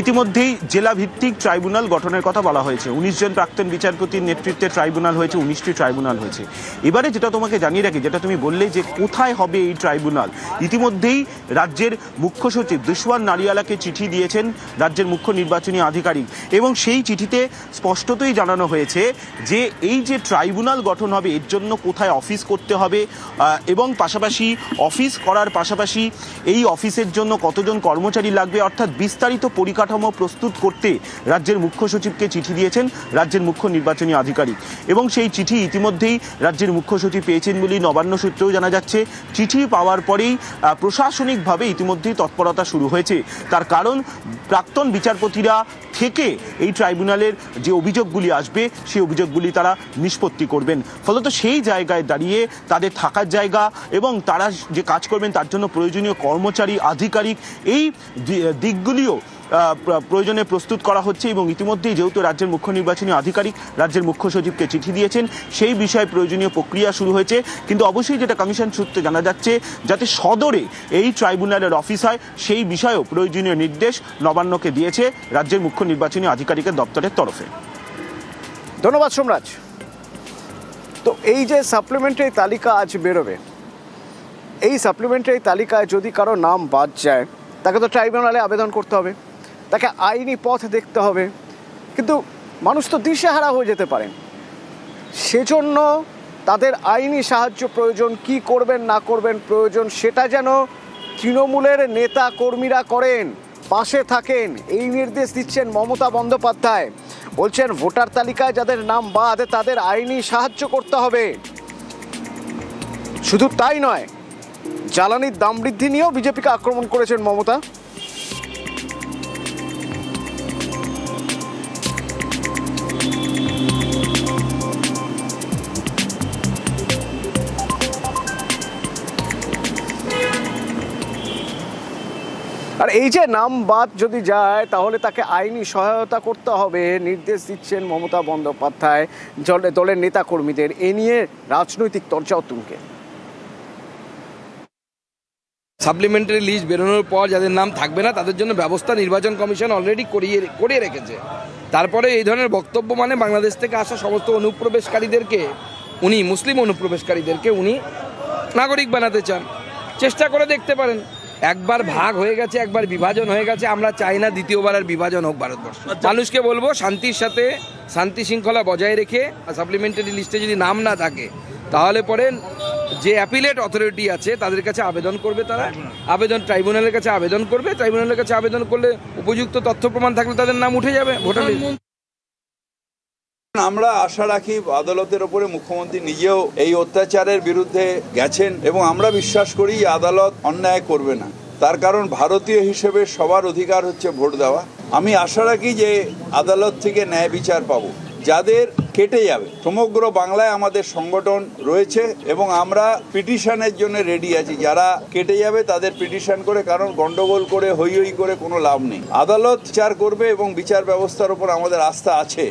ইতিমধ্যেই জেলা ভিত্তিক ট্রাইব্যুনাল গঠনের কথা বলা হয়েছে। 19 জন প্রাক্তন বিচারপতির নেতৃত্বে ট্রাইব্যুনাল হয়েছে, 19টি ট্রাইব্যুনাল হয়েছে। এবারে যেটা তোমাকে জানিয়ে রাখি, যেটা তুমি বললে যে কোথায় হবে এই ট্রাইব্যুনাল, ইতিমধ্যেই রাজ্যের মুখ্য সচিব দুশওয়ার নারিয়ালাকে চিঠি দিয়েছেন রাজ্যের মুখ্য নির্বাচনী আধিকারিক, এবং সেই চিঠিতে স্পষ্টতই জানানো হয়েছে যে এই যে ট্রাইব্যুনাল গঠন হবে এর জন্য কোথায় অফিস করতে হবে, এবং পাশাপাশি অফিস করার পাশাপাশি এই অফিসের জন্য কতজন কর্মচারী লাগবে, অর্থাৎ বিস্তারিত পরিকাঠামো প্রস্তুত করতে রাজ্যের মুখ্য সচিবকে চিঠি দিয়েছেন রাজ্যের মুখ্য নির্বাচনী আধিকারিক। এবং সেই চিঠি ইতিমধ্যেই রাজ্যের মুখ্য সচিব পেয়েছেন বলেই নবান্ন সূত্রেও জানা যাচ্ছে। চিঠি পাওয়ার পরেই প্রশাসনিকভাবে ইতিমধ্যেই তৎপরতা শুরু হয়েছে। তার কারণ প্রাক্তন বিচারপতিরা থেকে এই ট্রাইব্যুনালের যে অভিযোগগুলি আসবে সেই অভিযোগগুলি তারা নিষ্পত্তি করবেন। ফলত সেই জায়গায় দাঁড়িয়ে তাদের থাকার জায়গা এবং তারা যে কাজ করবেন তার জন্য প্রয়োজনীয় কর্মচারী, আধিকারিক, এই দিকগুলিও প্রয়োজনে প্রস্তুত করা হচ্ছে। এবং ইতিমধ্যেই যেহেতু রাজ্যের মুখ্য নির্বাচনী আধিকারিক রাজ্যের মুখ্য সচিবকে চিঠি দিয়েছেন, সেই বিষয়ে প্রয়োজনীয় প্রক্রিয়া শুরু হয়েছে। কিন্তু অবশ্যই যেটা কমিশন সূত্রে জানা যাচ্ছে, যাতে সদরে এই ট্রাইব্যুনালের অফিস হয় সেই বিষয়েও প্রয়োজনীয় নির্দেশ নবান্নকে দিয়েছে রাজ্যের মুখ্য নির্বাচনী আধিকারিকের দপ্তরের তরফে। ধন্যবাদ সোমরাজ। তো এই যে সাপ্লিমেন্টারি তালিকা আজ বেরোবে, এই সাপ্লিমেন্টারি তালিকায় যদি কারো নাম বাদ যায় তাকে তো ট্রাইব্যুনালে আবেদন করতে হবে, তাকে আইনি পথ দেখতে হবে, কিন্তু মানুষ তো দিশেহারা হয়ে যেতে পারেন। সেজন্য তাদের আইনি সাহায্য প্রয়োজন, কি করবেন না করবেন প্রয়োজন সেটা যেন তৃণমূলের নেতা কর্মীরা করেন, পাশে থাকেন, এই নির্দেশ দিচ্ছেন মমতা বন্দ্যোপাধ্যায়। বলছেন ভোটার তালিকায় যাদের নাম বাদ তাদের আইনি সাহায্য করতে হবে। শুধু তাই নয়, জ্বালানির দাম বৃদ্ধি নিয়েও বিজেপিকে আক্রমণ করেছেন মমতা। আর এই যে নাম বাদ যদি যায় তাহলে তাকে আইনি সহায়তা করতে হবে, নির্দেশ দিচ্ছেন মমতা বন্দ্যোপাধ্যায় দলের নেতাকর্মীদের। এ নিয়ে রাজনৈতিক চর্চাও তুঙ্গে। সাপ্লিমেন্টারি লিস্ট বেরোনোর পর যাদের নাম থাকবে না তাদের জন্য ব্যবস্থা নির্বাচন কমিশন অলরেডি করিয়ে রেখেছে। তারপরে এই ধরনের বক্তব্য মানে বাংলাদেশ থেকে আসা সমস্ত অনুপ্রবেশকারীদেরকে উনি, মুসলিম অনুপ্রবেশকারীদেরকে উনি নাগরিক বানাতে চান। চেষ্টা করে দেখতে পারেন। একবার ভাগ হয়ে গেছে, একবার বিভাজন হয়ে গেছে, আমরা চাই না দ্বিতীয়বার আর বিভাজন হোক ভারতবর্ষ। মানুষকে বলবো শান্তির সাথে শান্তি শৃঙ্খলা বজায় রেখে সাপ্লিমেন্টারি লিস্টে যদি নাম না থাকে তাহলে পরে যে অ্যাপিলেট অথরিটি আছে তাদের কাছে আবেদন করবে, তারা ট্রাইব্যুনালের কাছে আবেদন করবে। ট্রাইব্যুনালের কাছে আবেদন করলে উপযুক্ত তথ্য প্রমাণ থাকলে তাদের নাম উঠে যাবে ভোটার লিস্ট। আমরা আশা রাখি আদালতের ওপরে মুখ্যমন্ত্রী নিজেও এই অত্যাচারের বিরুদ্ধে গেছেন এবং আমরা বিশ্বাস করি আদালত অন্যায় করবে না। তার কারণ ভারতীয় হিসেবে সবার অধিকার হচ্ছে ভোট দেওয়া। আমি আশা রাখি যে আদালত থেকে ন্যায় বিচার পাবো। যাদের কেটে যাবে, সমগ্র বাংলায় আমাদের সংগঠন রয়েছে এবং আমরা পিটিশনের জন্য রেডি আছি। যারা কেটে যাবে তাদের পিটিশন করে, কারণ গন্ডগোল করে হই হই করে কোনো লাভ নেই। আদালত বিচার করবে এবং বিচার ব্যবস্থার উপর আমাদের আস্থা আছে।